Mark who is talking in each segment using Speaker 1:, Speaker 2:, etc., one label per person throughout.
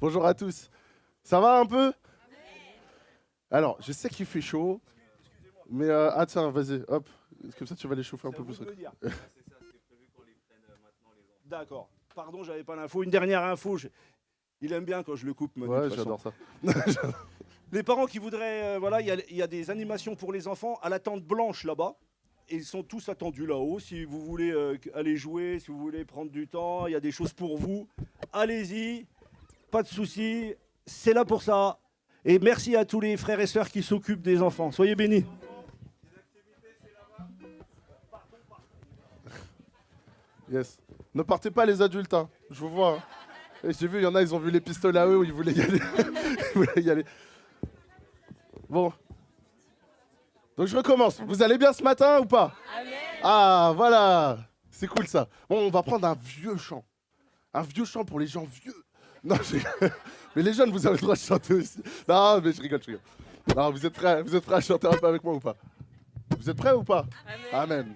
Speaker 1: Bonjour à tous. Ça va un peu? Alors, je sais qu'il fait chaud, mais tiens, vas-y, hop. Comme ça, tu vas les chauffer un peu plus.
Speaker 2: D'accord. Pardon, j'avais pas l'info. Une dernière info. Il aime bien quand je le coupe. Manu, de
Speaker 1: Ouais,
Speaker 2: toute façon.
Speaker 1: j'adore ça.
Speaker 2: Les parents qui voudraient, voilà, il y a des animations pour les enfants à la tente blanche là-bas. Et ils sont tous attendus là-haut. Si vous voulez aller jouer, si vous voulez prendre du temps, il y a des choses pour vous. Allez-y, pas de soucis. C'est là pour ça. Et merci à tous les frères et sœurs qui s'occupent des enfants. Soyez bénis.
Speaker 1: Yes. Ne partez pas les adultes, hein. Je vous vois. Hein. Et j'ai vu, il y en a, ils ont vu les pistolets à eux où ils voulaient y aller. Ils voulaient y aller. Bon. Donc je recommence. Vous allez bien ce matin ou pas?
Speaker 3: Amen.
Speaker 1: Ah, voilà. C'est cool ça. Bon, on va prendre un vieux chant. Un vieux chant pour les gens vieux. Non, mais les jeunes, vous avez le droit de chanter aussi. Non, mais je rigole. Non, vous êtes prêts à chanter un peu avec moi ou pas? Vous êtes prêts ou pas?
Speaker 3: Amen.
Speaker 1: Amen.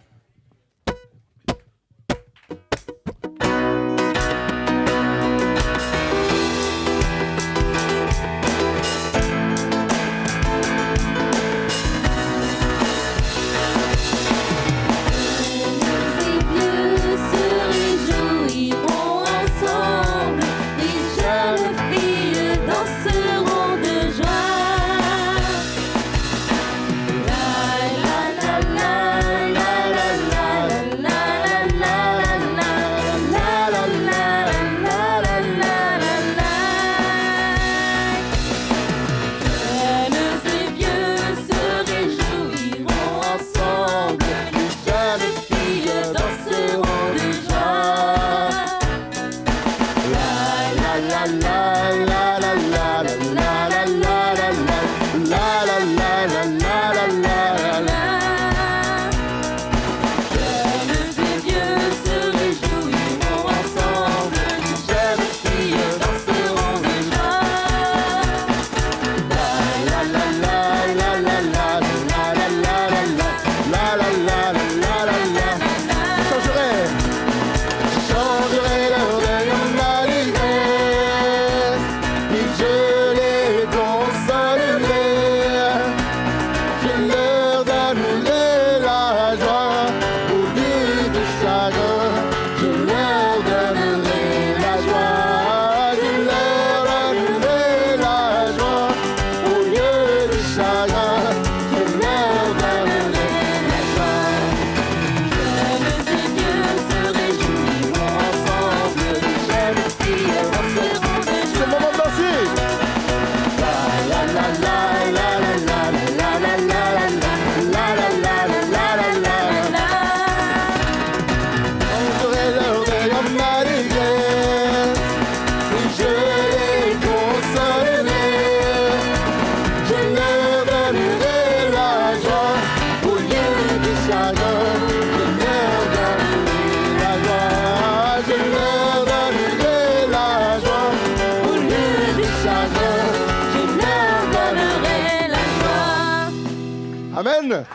Speaker 1: Amen.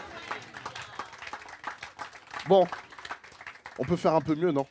Speaker 1: Bon, on peut faire un peu mieux, non?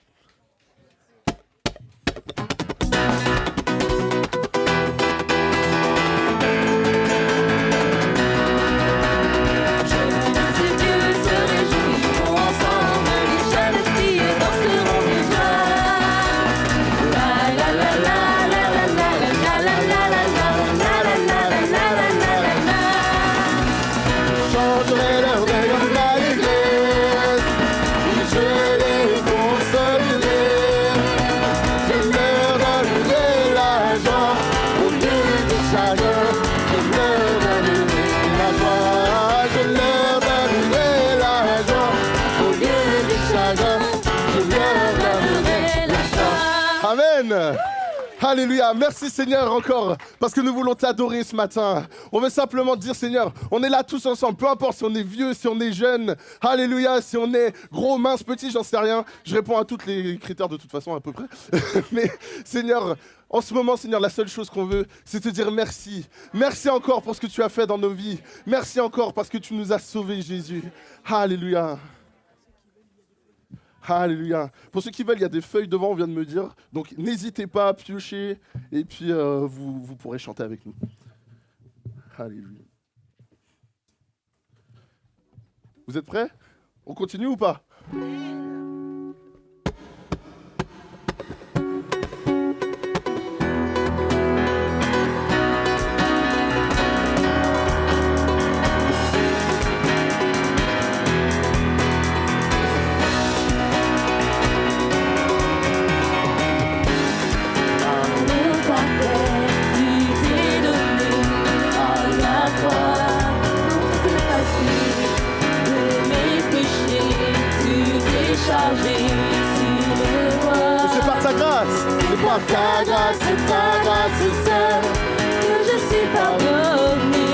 Speaker 1: Amen. Alléluia, merci Seigneur encore, parce que nous voulons t'adorer ce matin. On veut simplement dire Seigneur, on est là tous ensemble, peu importe si on est vieux, si on est jeune, alléluia, si on est gros, mince, petit, j'en sais rien. Je réponds à tous les critères de toute façon à peu près. Mais Seigneur, en ce moment Seigneur, la seule chose qu'on veut, c'est te dire merci. Merci encore pour ce que tu as fait dans nos vies. Merci encore parce que tu nous as sauvés Jésus. Alléluia. Alléluia. Pour ceux qui veulent, il y a des feuilles devant, on vient de me dire. Donc n'hésitez pas à piocher et puis vous pourrez chanter avec nous. Alléluia. Vous êtes prêts? On continue ou pas?
Speaker 3: Ta grâce, Seigneur, que je suis pardonné.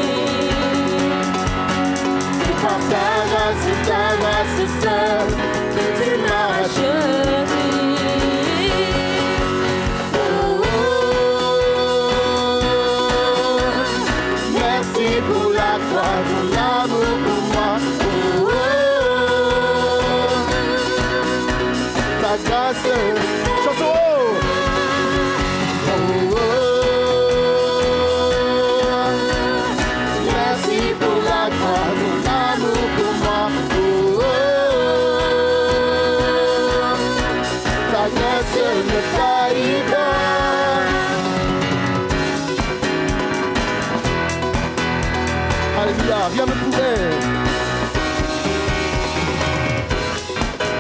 Speaker 3: C'est par ta grâce, Seigneur, que tu m'as racheté. Oh, oh, merci pour la croix, ton amour pour moi. Oh, oh, ta grâce, chantons.
Speaker 1: Alléluia, rien ne pourrait.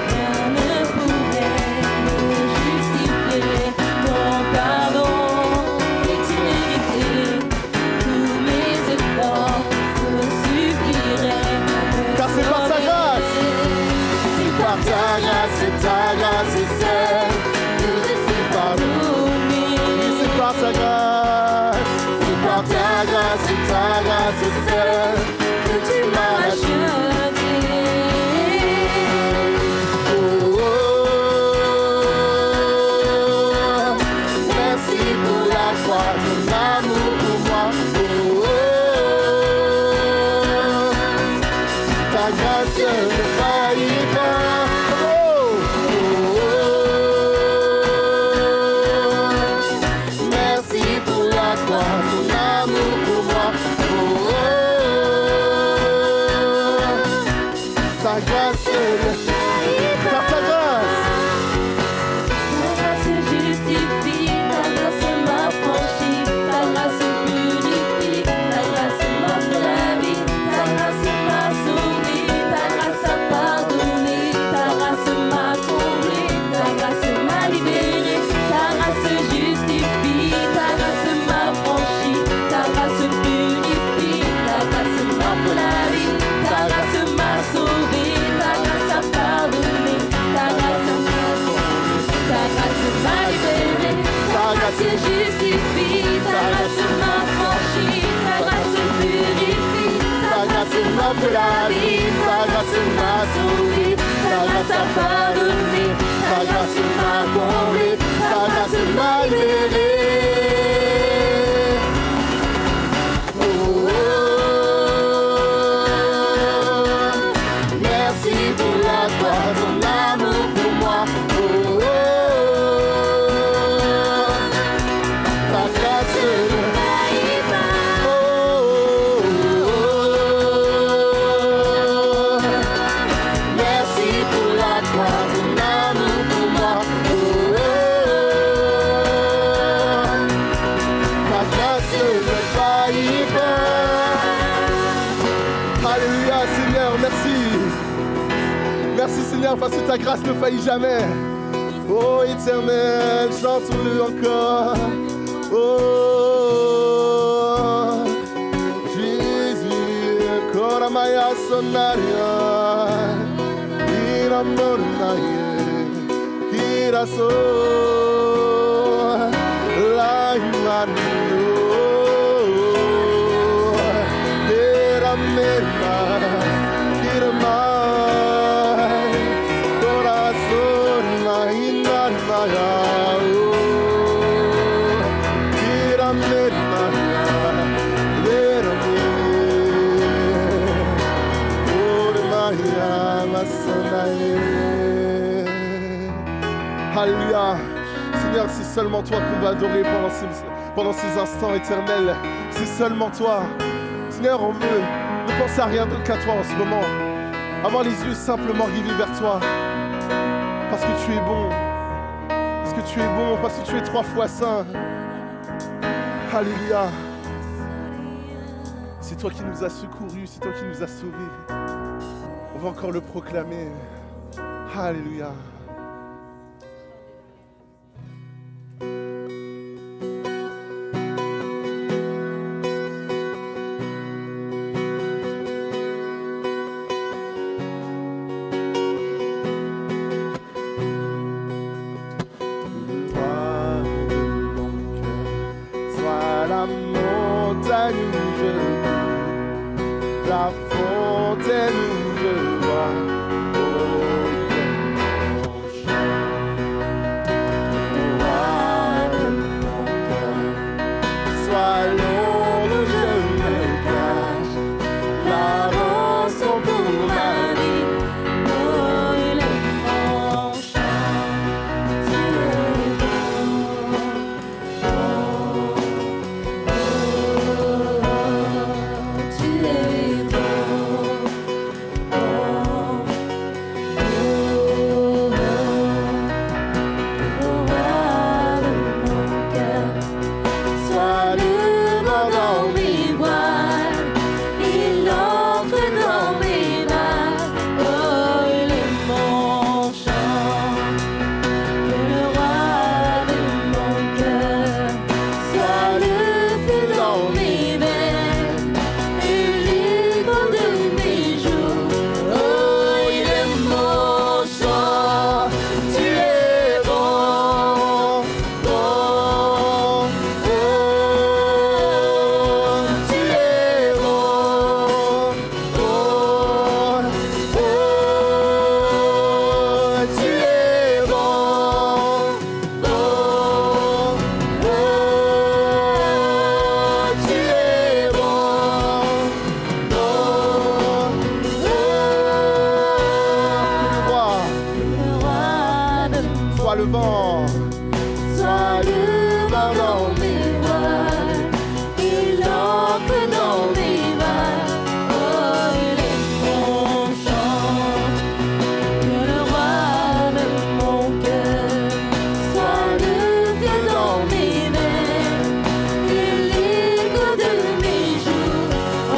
Speaker 3: Rien ne pourrait me justifier. Ton pardon est immérité. Tous mes efforts ne suffiraient.
Speaker 1: Car c'est par ta grâce.
Speaker 3: C'est par ta grâce, c'est celle que je suis pardonné.
Speaker 1: C'est par ta grâce.
Speaker 3: C'est par ta grâce, c'est celle que tu m'as racheté. Oh, oh, oh, merci pour la croix, ton amour pour moi. Oh, oh, ta grâce ne faillit pas. Oh, oh, oh, merci pour la croix, ton amour pour moi. Ta grâce, par ta grâce. Ta grâce justifie, ta grâce m'affranchit, ta grâce purifie, ta grâce m'a fait la vie, ta grâce m'a sauvé, ta grâce a pardonné, ta grâce m'a comblé, ta grâce m'a libéré, ta grâce justifie, ta grâce m'affranchit, ta grâce purifie, ta grâce m'a fait la vie, ta grâce m'a sauvé, ta grâce a pardonné, ta grâce m'a libéré, ta grâce justifie, ta grâce m'affranchit, ta grâce purifie, ta grâce m'a fait la vie, ta grâce m'a sauvé, ta grâce a pardonné, ta grâce m'a comblé, ta grâce m'a libéré. Oh, oh, merci pour la croix, ton amour pour moi. Oh, oh, ta grâce ne faillit pas. Oh, oh, oh, merci pour la croix, ton amour pour moi. Oh, oh, ta grâce ne faillit pas.
Speaker 1: Alléluia, Seigneur, merci. Merci, Seigneur, parce que ta grâce ne faillit jamais. Oh, éternel, chantons-le encore. Oh, Jésus, Koramaya Sonaria, Iramonaye, Kiraso, La Humano, Eramena, Iramai, Corazon, Nainanaya, Iramena, Erame, Ormaya Masonaye. Alléluia. Seigneur, c'est seulement toi qu'on va adorer pendant ces instants éternels. C'est seulement toi. Seigneur, on veut ne penser à rien d'autre qu'à toi en ce moment. Avoir les yeux simplement rivés vers toi. Parce que tu es bon. Parce que tu es bon. Parce que tu es 3 fois saint. Alléluia. C'est toi qui nous as secourus. C'est toi qui nous as sauvés. On va encore le proclamer. Alléluia. La fontaine où je vois, oh, mon chant. Le roi de mon cœur, sois l'ombre où je me cache, la rançon pour ma vie, oh, il est mon chant. Tu es bon, oh, tu es le vent, soit le vent dans mes voiles, il entre dans mes vagues, oh il est mon chant, que le roi de mon cœur, soit le feu dans mes veines, il l'écho de mes jours, oh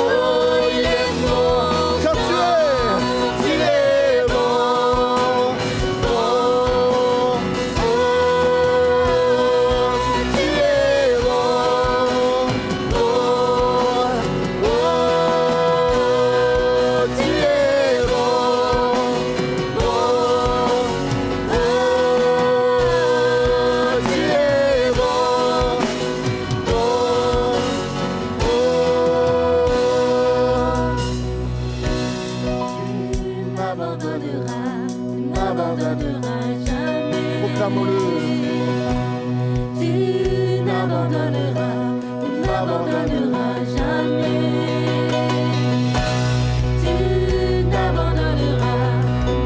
Speaker 1: il est mon chant, tu es bon, proclame-le.
Speaker 3: Tu n'abandonneras jamais. Tu n'abandonneras jamais.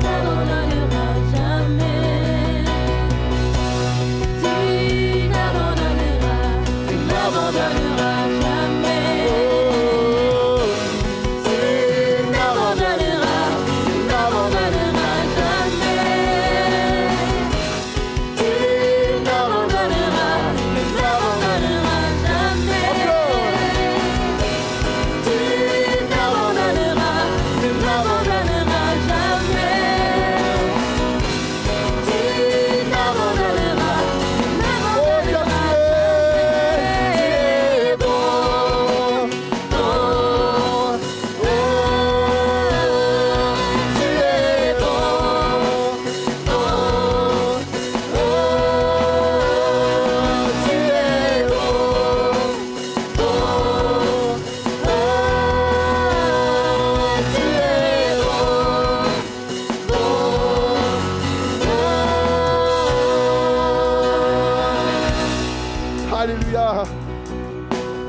Speaker 3: Tu n'abandonneras jamais. Tu n'abandonneras
Speaker 1: Alléluia.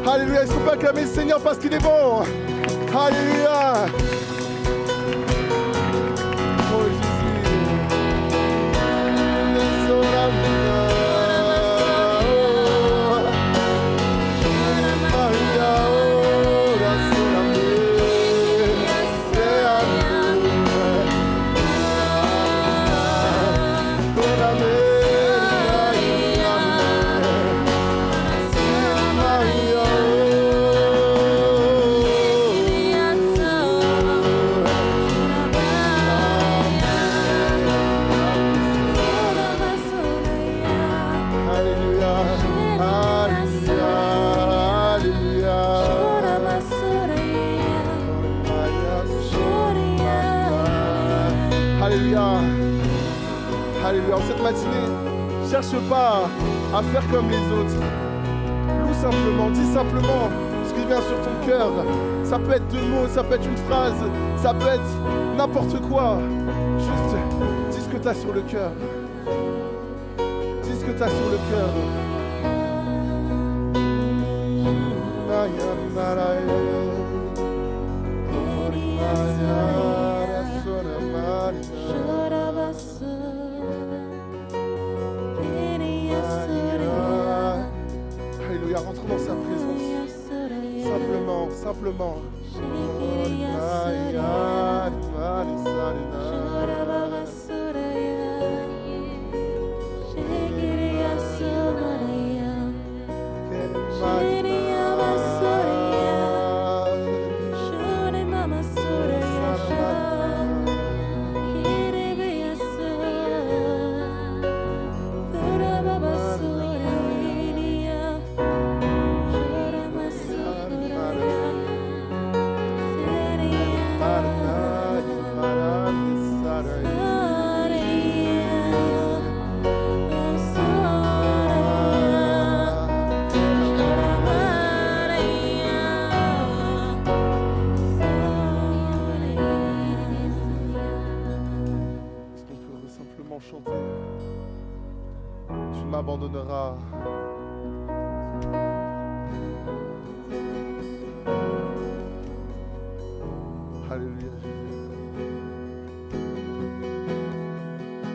Speaker 1: Alléluia. Est-ce qu'on peut acclamer le Seigneur parce qu'il est bon? Alléluia. Oh Jésus. cette matinée, cherche pas à faire comme les autres. Loue simplement, dis simplement ce qui vient sur ton cœur. Ça peut être 2 mots, ça peut être une phrase, ça peut être n'importe quoi. Juste dis ce que tu as sur le cœur. Dis ce que tu as sur le cœur. Alléluia, rentre dans sa présence. Simplement. Chanter. Tu ne m'abandonneras. Alléluia, Jésus.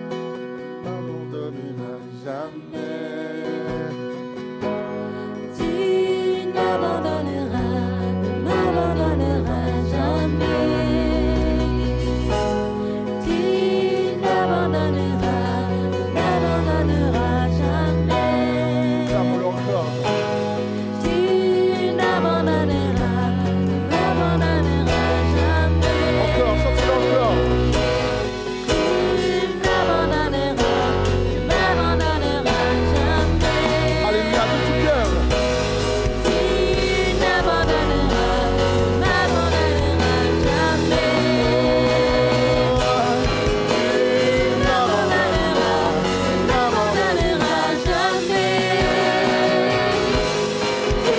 Speaker 1: Tu m'abandonneras jamais.
Speaker 3: Tu n'abandonneras, ne m'abandonneras jamais. Tu n'abandonneras, ne m'abandonneras jamais.
Speaker 1: Clamons-le encore.
Speaker 3: Tu n'abandonneras, ne m'abandonneras jamais.
Speaker 1: Encore, chantez-le encore.
Speaker 3: Tu n'abandonneras, ne m'abandonneras jamais.
Speaker 1: Alléluia, de tout cœur.
Speaker 3: Tu n'abandonneras, ne m'abandonneras jamais. Tu n'abandonneras, ne m'abandonneras jamais. Tu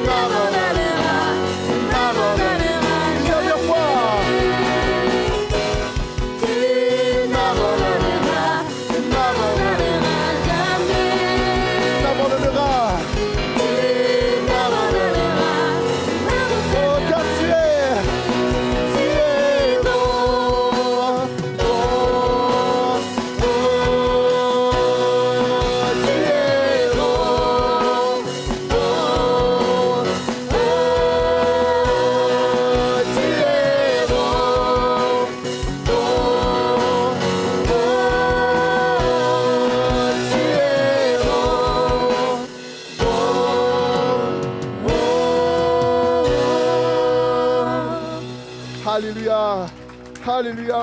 Speaker 3: n'abandonneras, ne m'abandonneras
Speaker 1: Une dernière fois.
Speaker 3: Tu n'abandonneras, ne m'abandonneras jamais.
Speaker 1: Tu m'abandonneras.
Speaker 3: Tu n'abandonneras, ne m'abandonneras
Speaker 1: Oh, car tu es bon. Oh, oh, tu es bon. Oh, oh, tu es bon. Oh, Alléluia. Alléluia. Alléluia.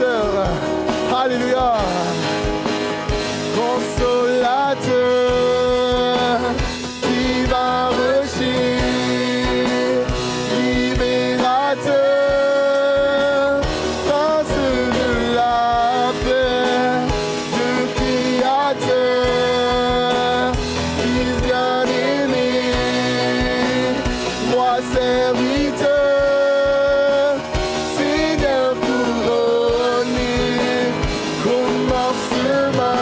Speaker 1: consolateur. Alléluia. Consolateur, divin rocher, libérateur, prince de la paix, Dieu créateur, Fils bien-aimé, moi serviteur, Seigneur couronné, commencement.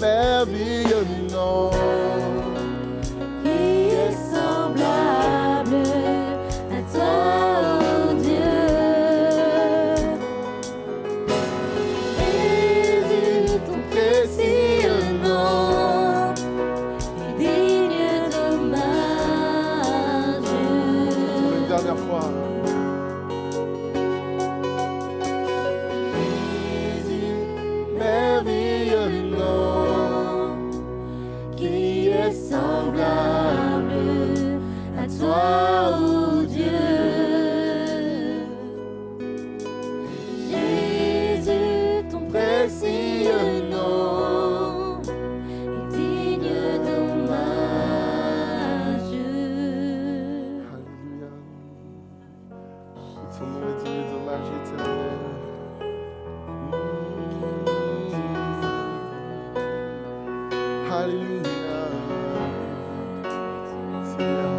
Speaker 1: Merveilleux nom
Speaker 3: Qui est semblable à toi, oh Dieu. Jésus, ton précieux nom est digne d'hommage.
Speaker 1: Une dernière fois.
Speaker 3: Jésus,
Speaker 1: Merveilleux nom
Speaker 3: qui est semblable à toi, oh Dieu. Jésus, ton précieux nom est digne d'hommage.
Speaker 1: Alléluia. Ton nom est digne d'hommage éternel. Alléluia. Seigneur,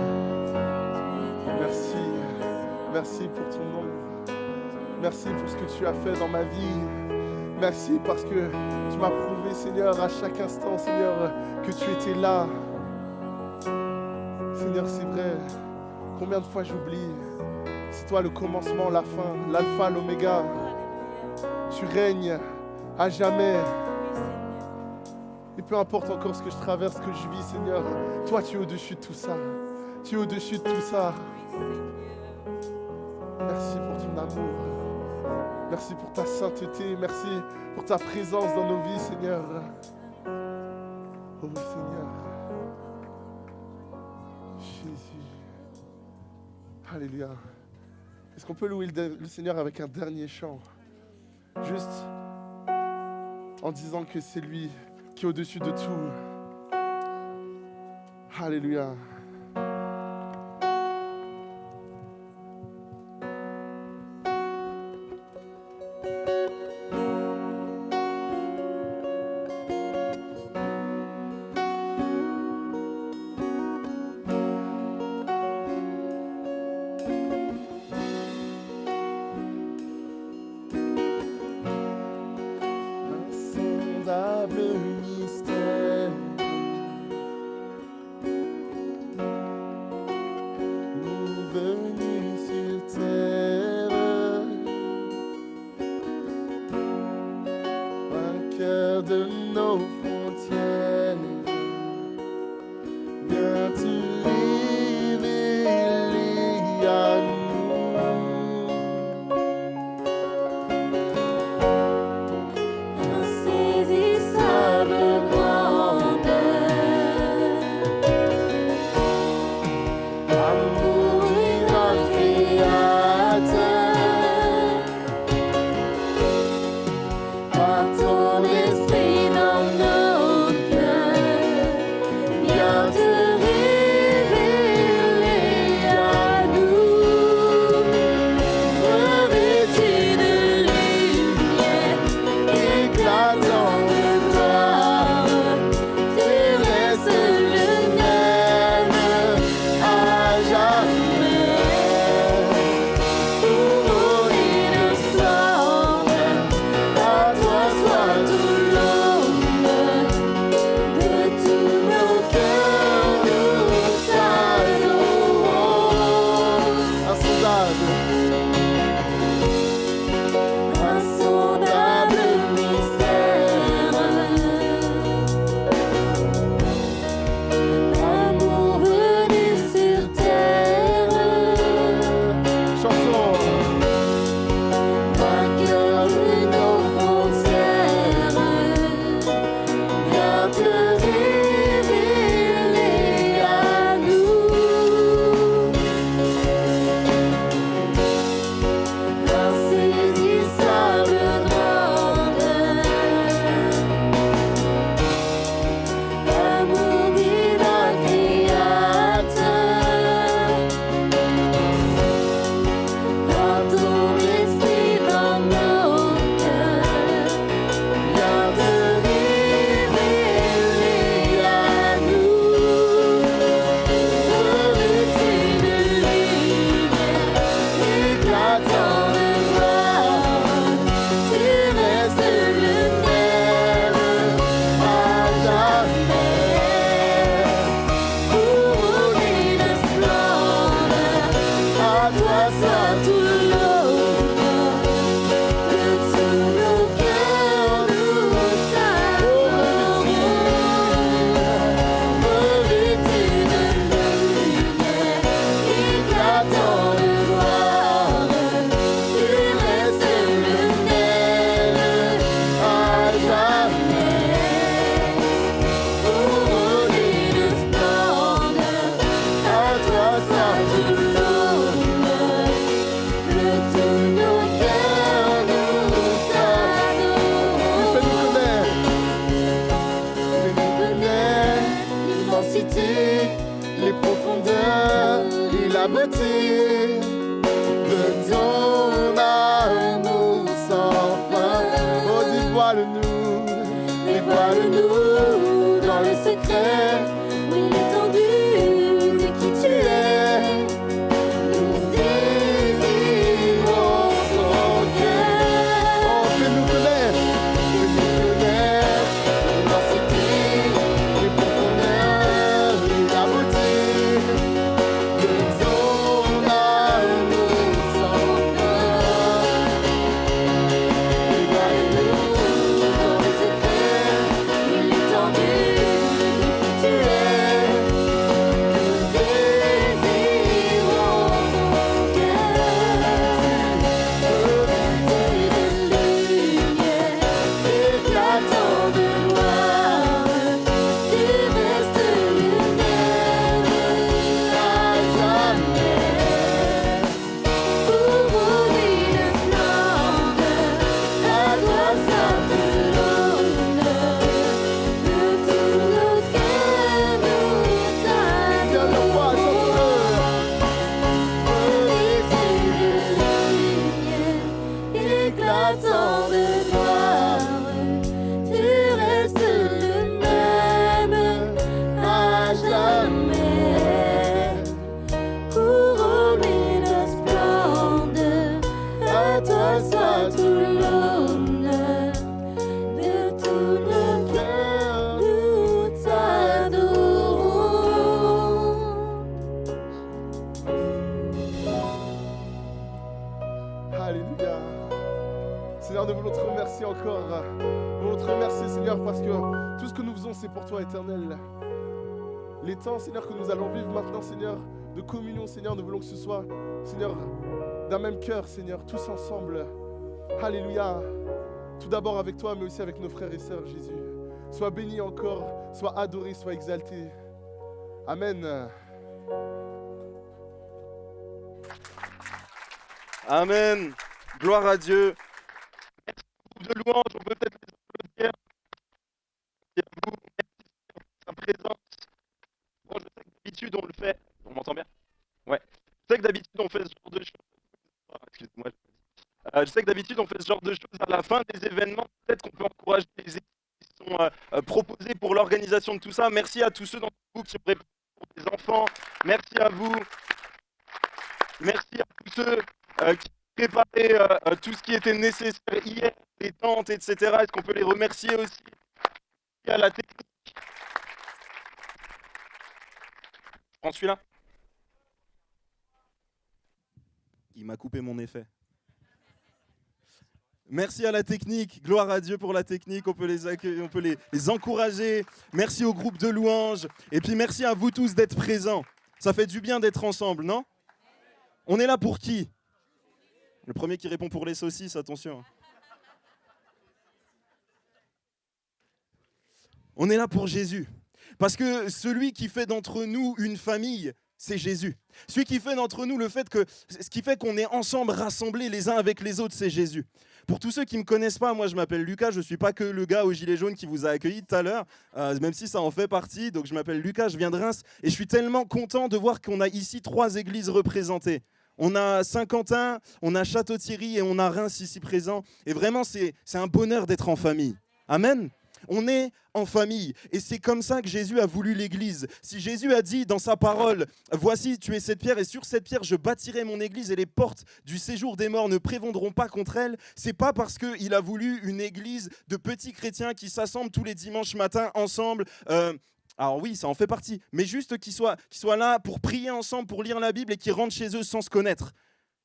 Speaker 1: merci. Merci pour ton nom. Merci pour ce que tu as fait dans ma vie. Merci parce que tu m'as prouvé, Seigneur, à chaque instant, Seigneur, que tu étais là. Seigneur, c'est vrai. Combien de fois j'oublie? C'est toi le commencement, la fin, l'alpha, l'oméga. Tu règnes à jamais. Et peu importe encore ce que je traverse, ce que je vis, Seigneur, toi tu es au-dessus de tout ça. Tu es au-dessus de tout ça. Merci pour ton amour. Merci pour ta sainteté. Merci pour ta présence dans nos vies, Seigneur. Oh Seigneur. Jésus. Alléluia. Est-ce qu'on peut louer le Seigneur avec un dernier chant? Juste en disant que c'est lui qui est au-dessus de tout. Alléluia. Insondable mystère, beauté de ton amour sans fin. Oh, dévoile-nous
Speaker 3: dans le secret, oui, l'étendue de qui tu es. Nous désirons ton cœur.
Speaker 1: Oh, fais-nous connaître l'immensité, les profondeurs et la beauté de ton amour sans fin.
Speaker 3: Dévoile-nous dans le secret, oui, l'étendue de qui tu es. Nous désirons ton cœur. Beauté de lumière, éclatant de gloire, tu restes le même à jamais. Couronné de splendeur, à toi soit l'honneur. De tout nos cœurs nous
Speaker 1: Dernière fois,
Speaker 3: t'adorons. Éclatant de gloire, tu restes le même à jamais. Couronné de splendeur, à toi soit tout l'honneur. De tout nos cœurs, nous t'adorons.
Speaker 1: Alléluia. Seigneur, nous voulons te remercier encore. Nous voulons te remercier, Seigneur, parce que tout ce que nous faisons, c'est pour toi, éternel. Les temps, Seigneur, que nous allons vivre maintenant, Seigneur, de communion, Seigneur, nous voulons que ce soit, Seigneur, d'un même cœur, Seigneur, tous ensemble. Alléluia. Tout d'abord avec toi, mais aussi avec nos frères et sœurs, Jésus. Sois béni encore, sois adoré, sois exalté. Amen.
Speaker 4: Amen. Gloire à Dieu. Merci beaucoup de louanges. On peut peut-être les applaudir. Merci à vous. Merci pour sa présence. Bon, je sais que d'habitude on le fait. On m'entend bien? Ouais. Je sais que d'habitude on fait ce genre de choses. Ah, excuse-moi. Je sais que d'habitude on fait ce genre de choses à la fin des événements. Peut-être qu'on peut encourager les équipes qui sont proposées pour l'organisation de tout ça. Merci à tous ceux d'entre vous qui ont répondu pour les enfants. Merci à vous. Merci à tous ceux qui ont préparé tout ce qui était nécessaire hier, les tentes, etc. Est-ce qu'on peut les remercier aussi? Merci à la technique. Je prends celui-là. Il m'a coupé mon effet. Merci à la technique, gloire à Dieu pour la technique, on peut les accueillir, on peut les encourager. Merci au groupe de louanges et puis merci à vous tous d'être présents. Ça fait du bien d'être ensemble, non? On est là pour qui? Le premier qui répond pour les saucisses, attention. On est là pour Jésus. Parce que celui qui fait d'entre nous une famille, c'est Jésus. Celui qui fait d'entre nous ce qui fait qu'on est ensemble, rassemblés les uns avec les autres, c'est Jésus. Pour tous ceux qui ne me connaissent pas, moi je m'appelle Lucas, je ne suis pas que le gars au gilet jaune qui vous a accueilli tout à l'heure, même si ça en fait partie. Donc je m'appelle Lucas, je viens de Reims et je suis tellement content de voir qu'on a ici 3 églises représentées. On a Saint-Quentin, on a Château-Thierry et on a Reims ici présent. Et vraiment, c'est un bonheur d'être en famille. Amen. On est en famille et c'est comme ça que Jésus a voulu l'Église. Si Jésus a dit dans sa parole, voici tu es cette pierre et sur cette pierre je bâtirai mon Église et les portes du séjour des morts ne prévaudront pas contre elle, c'est pas parce qu'il a voulu une Église de petits chrétiens qui s'assemblent tous les dimanches matins ensemble. Alors oui, ça en fait partie, mais juste qu'ils soient là pour prier ensemble, pour lire la Bible et qu'ils rentrent chez eux sans se connaître.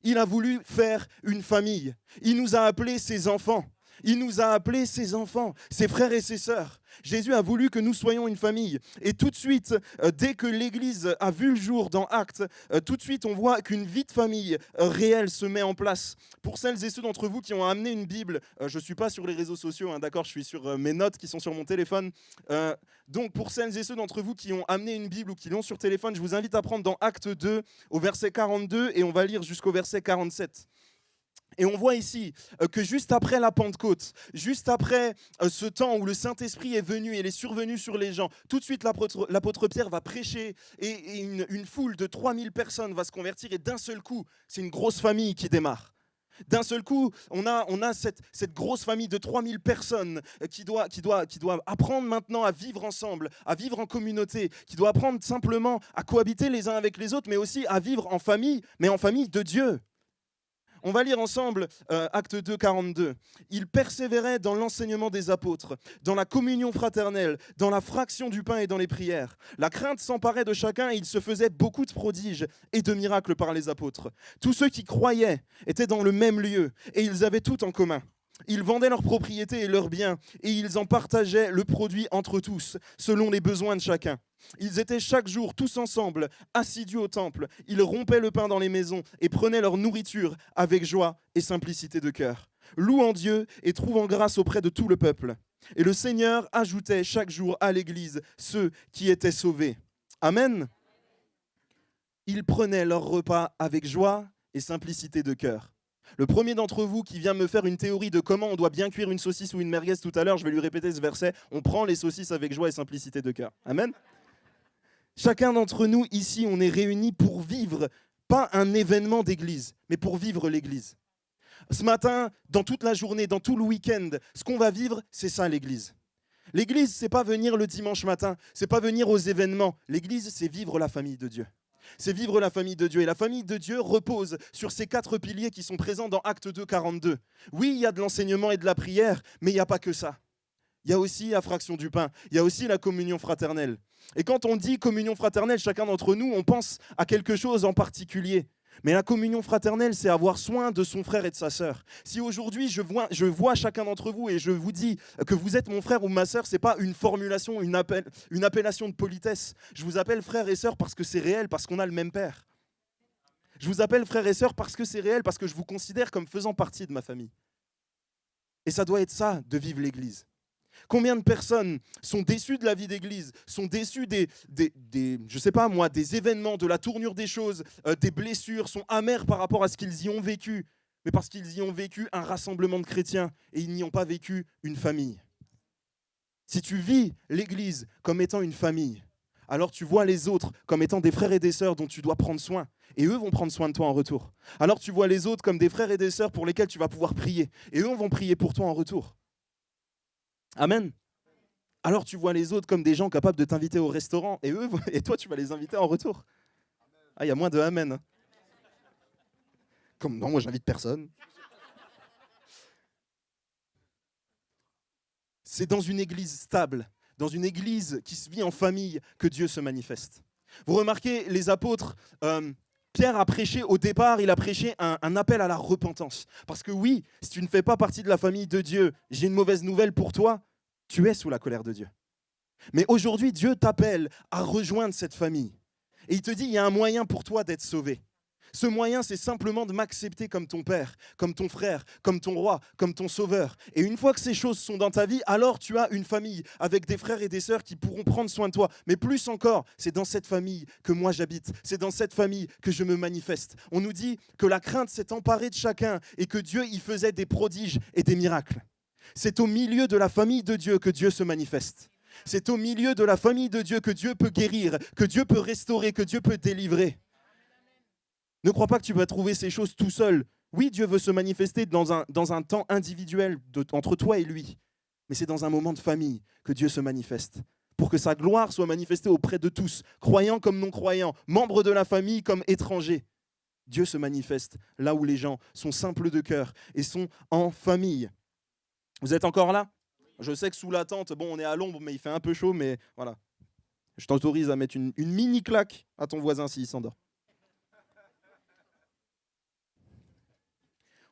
Speaker 4: Il a voulu faire une famille. Il nous a appelés ses enfants. Il nous a appelés ses enfants, ses frères et ses sœurs. Jésus a voulu que nous soyons une famille. Et tout de suite, dès que l'Église a vu le jour dans Actes, tout de suite on voit qu'une vie de famille réelle se met en place. Pour celles et ceux d'entre vous qui ont amené une Bible, je ne suis pas sur les réseaux sociaux, hein, d'accord, je suis sur mes notes qui sont sur mon téléphone. Donc pour celles et ceux d'entre vous qui ont amené une Bible ou qui l'ont sur téléphone, je vous invite à prendre dans Actes 2 au verset 42 et on va lire jusqu'au verset 47. Et on voit ici que juste après la Pentecôte, juste après ce temps où le Saint-Esprit est venu et il est survenu sur les gens, tout de suite l'apôtre Pierre va prêcher et une foule de 3000 personnes va se convertir et d'un seul coup, c'est une grosse famille qui démarre. D'un seul coup, on a cette grosse famille de 3000 personnes qui doit apprendre maintenant à vivre ensemble, à vivre en communauté, qui doit apprendre simplement à cohabiter les uns avec les autres, mais aussi à vivre en famille, mais en famille de Dieu. On va lire ensemble Actes 2, 42. Ils persévéraient dans l'enseignement des apôtres, dans la communion fraternelle, dans la fraction du pain et dans les prières. La crainte s'emparait de chacun et il se faisait beaucoup de prodiges et de miracles par les apôtres. Tous ceux qui croyaient étaient dans le même lieu et ils avaient tout en commun. Ils vendaient leurs propriétés et leurs biens et ils en partageaient le produit entre tous, selon les besoins de chacun. Ils étaient chaque jour tous ensemble, assidus au temple. Ils rompaient le pain dans les maisons et prenaient leur nourriture avec joie et simplicité de cœur, louant Dieu et trouvant grâce auprès de tout le peuple. Et le Seigneur ajoutait chaque jour à l'Église ceux qui étaient sauvés. Amen. Ils prenaient leur repas avec joie et simplicité de cœur. Le premier d'entre vous qui vient me faire une théorie de comment on doit bien cuire une saucisse ou une merguez tout à l'heure, je vais lui répéter ce verset. On prend les saucisses avec joie et simplicité de cœur. Amen. Chacun d'entre nous ici, on est réunis pour vivre, pas un événement d'église, mais pour vivre l'église. Ce matin, dans toute la journée, dans tout le week-end, ce qu'on va vivre, c'est ça l'église. L'église, c'est pas venir le dimanche matin, c'est pas venir aux événements. L'église, c'est vivre la famille de Dieu. C'est vivre la famille de Dieu. Et la famille de Dieu repose sur ces 4 piliers qui sont présents dans Actes 2, 42. Oui, il y a de l'enseignement et de la prière, mais il n'y a pas que ça. Il y a aussi la fraction du pain, il y a aussi la communion fraternelle. Et quand on dit communion fraternelle, chacun d'entre nous, on pense à quelque chose en particulier. Mais la communion fraternelle, c'est avoir soin de son frère et de sa sœur. Si aujourd'hui je vois chacun d'entre vous et je vous dis que vous êtes mon frère ou ma sœur, ce n'est pas une formulation, une appellation de politesse. Je vous appelle frère et sœur parce que c'est réel, parce qu'on a le même père. Je vous appelle frère et sœur parce que c'est réel, parce que je vous considère comme faisant partie de ma famille. Et ça doit être ça, de vivre l'Église. Combien de personnes sont déçues de la vie d'église, sont déçues des événements, de la tournure des choses, des blessures, sont amers par rapport à ce qu'ils y ont vécu, mais parce qu'ils y ont vécu un rassemblement de chrétiens et ils n'y ont pas vécu une famille. Si tu vis l'église comme étant une famille, alors tu vois les autres comme étant des frères et des sœurs dont tu dois prendre soin, et eux vont prendre soin de toi en retour. Alors tu vois les autres comme des frères et des sœurs pour lesquels tu vas pouvoir prier, et eux vont prier pour toi en retour. Amen. Alors tu vois les autres comme des gens capables de t'inviter au restaurant et toi tu vas les inviter en retour. Ah, il y a moins de amen. Comme non, moi j'invite personne. C'est dans une église stable, dans une église qui se vit en famille que Dieu se manifeste. Vous remarquez, les apôtres, Pierre a prêché au départ, il a prêché un appel à la repentance. Parce que oui, si tu ne fais pas partie de la famille de Dieu, j'ai une mauvaise nouvelle pour toi, tu es sous la colère de Dieu. Mais aujourd'hui, Dieu t'appelle à rejoindre cette famille. Et il te dit, il y a un moyen pour toi d'être sauvé. Ce moyen, c'est simplement de m'accepter comme ton père, comme ton frère, comme ton roi, comme ton sauveur. Et une fois que ces choses sont dans ta vie, alors tu as une famille avec des frères et des sœurs qui pourront prendre soin de toi. Mais plus encore, c'est dans cette famille que moi j'habite. C'est dans cette famille que je me manifeste. On nous dit que la crainte s'est emparée de chacun et que Dieu y faisait des prodiges et des miracles. C'est au milieu de la famille de Dieu que Dieu se manifeste. C'est au milieu de la famille de Dieu que Dieu peut guérir, que Dieu peut restaurer, que Dieu peut délivrer. Ne crois pas que tu vas trouver ces choses tout seul. Oui, Dieu veut se manifester dans un temps individuel entre toi et lui. Mais c'est dans un moment de famille que Dieu se manifeste. Pour que sa gloire soit manifestée auprès de tous, croyants comme non-croyants, membres de la famille comme étrangers. Dieu se manifeste là où les gens sont simples de cœur et sont en famille. Vous êtes encore là ? Je sais que sous la tente, bon, on est à l'ombre, mais il fait un peu chaud, mais voilà. Je t'autorise à mettre une mini claque à ton voisin s'il s'endort.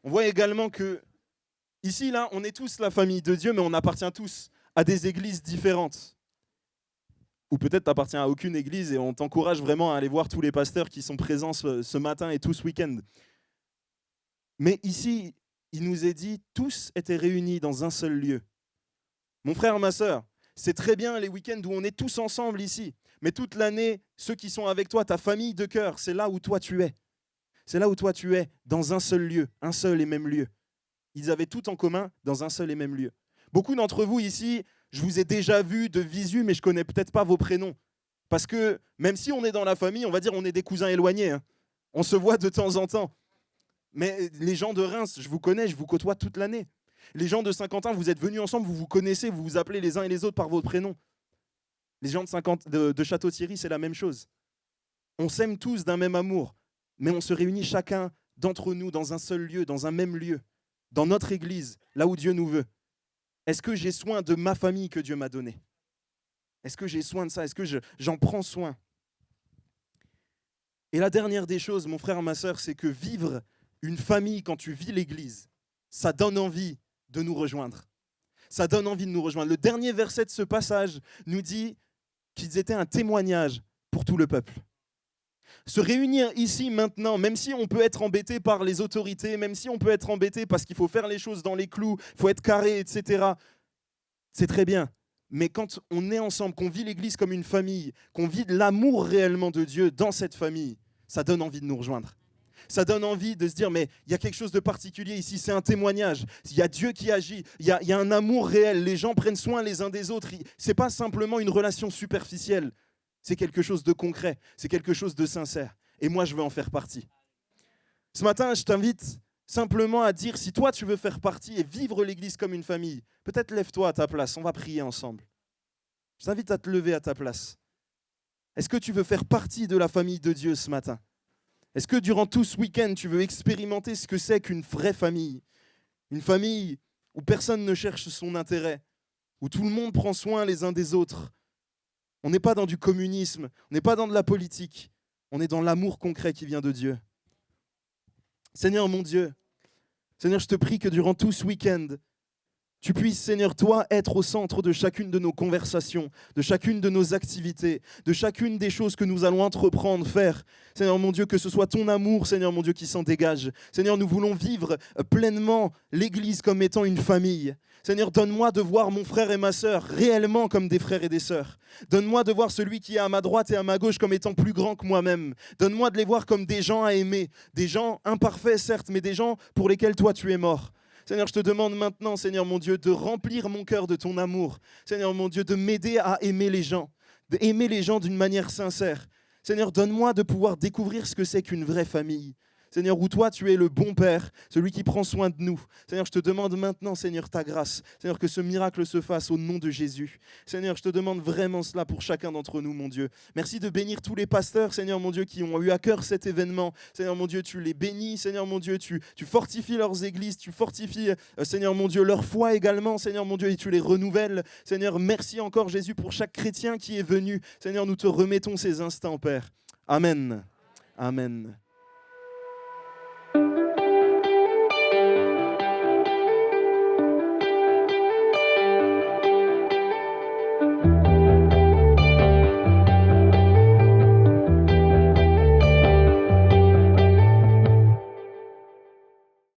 Speaker 4: On voit également que, ici, là, on est tous la famille de Dieu, mais on appartient tous à des églises différentes. Ou peut-être tu n'appartiens à aucune église et on t'encourage vraiment à aller voir tous les pasteurs qui sont présents ce matin et tout ce week-end. Mais ici, il nous est dit, tous étaient réunis dans un seul lieu. Mon frère, ma sœur, c'est très bien les week-ends où on est tous ensemble ici. Mais toute l'année, ceux qui sont avec toi, ta famille de cœur, c'est là où toi tu es. C'est là où toi tu es, dans un seul lieu, un seul et même lieu. Ils avaient tout en commun dans un seul et même lieu. Beaucoup d'entre vous ici, je vous ai déjà vu de visu, mais je ne connais peut-être pas vos prénoms. Parce que même si on est dans la famille, on va dire on est des cousins éloignés. Hein. On se voit de temps en temps. Mais les gens de Reims, je vous connais, je vous côtoie toute l'année. Les gens de Saint-Quentin, vous êtes venus ensemble, vous vous connaissez, vous vous appelez les uns et les autres par votre prénom. Les gens de Château-Thierry, c'est la même chose. On s'aime tous d'un même amour, mais on se réunit chacun d'entre nous dans un seul lieu, dans un même lieu, dans notre église, là où Dieu nous veut. Est-ce que j'ai soin de ma famille que Dieu m'a donnée? Est-ce que j'ai soin de ça? Est-ce que j'en prends soin? Et la dernière des choses, mon frère, ma sœur, c'est que vivre une famille quand tu vis l'église, ça donne envie de nous rejoindre. Ça donne envie de nous rejoindre. Le dernier verset de ce passage nous dit qu'ils étaient un témoignage pour tout le peuple. Se réunir ici maintenant, même si on peut être embêté par les autorités, même si on peut être embêté parce qu'il faut faire les choses dans les clous, il faut être carré, etc. C'est très bien. Mais quand on est ensemble, qu'on vit l'église comme une famille, qu'on vit l'amour réellement de Dieu dans cette famille, ça donne envie de nous rejoindre. Ça donne envie de se dire, mais il y a quelque chose de particulier ici, c'est un témoignage. Il y a Dieu qui agit, il y a un amour réel, les gens prennent soin les uns des autres. Ce n'est pas simplement une relation superficielle, c'est quelque chose de concret, c'est quelque chose de sincère. Et moi, je veux en faire partie. Ce matin, je t'invite simplement à dire, si toi, tu veux faire partie et vivre l'église comme une famille, peut-être lève-toi à ta place, on va prier ensemble. Je t'invite à te lever à ta place. Est-ce que tu veux faire partie de la famille de Dieu ce matin ? Est-ce que durant tout ce week-end, tu veux expérimenter ce que c'est qu'une vraie famille ? Une famille où personne ne cherche son intérêt, où tout le monde prend soin les uns des autres. On n'est pas dans du communisme, on n'est pas dans de la politique, on est dans l'amour concret qui vient de Dieu. Seigneur mon Dieu, Seigneur, je te prie que durant tout ce week-end, tu puisses, Seigneur, toi, être au centre de chacune de nos conversations, de chacune de nos activités, de chacune des choses que nous allons entreprendre, faire. Seigneur mon Dieu, que ce soit ton amour, Seigneur mon Dieu, qui s'en dégage. Seigneur, nous voulons vivre pleinement l'Église comme étant une famille. Seigneur, donne-moi de voir mon frère et ma sœur réellement comme des frères et des sœurs. Donne-moi de voir celui qui est à ma droite et à ma gauche comme étant plus grand que moi-même. Donne-moi de les voir comme des gens à aimer, des gens imparfaits certes, mais des gens pour lesquels toi tu es mort. Seigneur, je te demande maintenant, Seigneur mon Dieu, de remplir mon cœur de ton amour. Seigneur mon Dieu, de m'aider à aimer les gens, d'aimer les gens d'une manière sincère. Seigneur, donne-moi de pouvoir découvrir ce que c'est qu'une vraie famille. Seigneur, où toi, tu es le bon Père, celui qui prend soin de nous. Seigneur, je te demande maintenant, Seigneur, ta grâce. Seigneur, que ce miracle se fasse au nom de Jésus. Seigneur, je te demande vraiment cela pour chacun d'entre nous, mon Dieu. Merci de bénir tous les pasteurs, Seigneur, mon Dieu, qui ont eu à cœur cet événement. Seigneur, mon Dieu, tu les bénis. Seigneur, mon Dieu, tu fortifies leurs églises, tu fortifies, Seigneur, mon Dieu, leur foi également, Seigneur, mon Dieu, et tu les renouvelles. Seigneur, merci encore, Jésus, pour chaque chrétien qui est venu. Seigneur, nous te remettons ces instants, Père. Amen. Amen.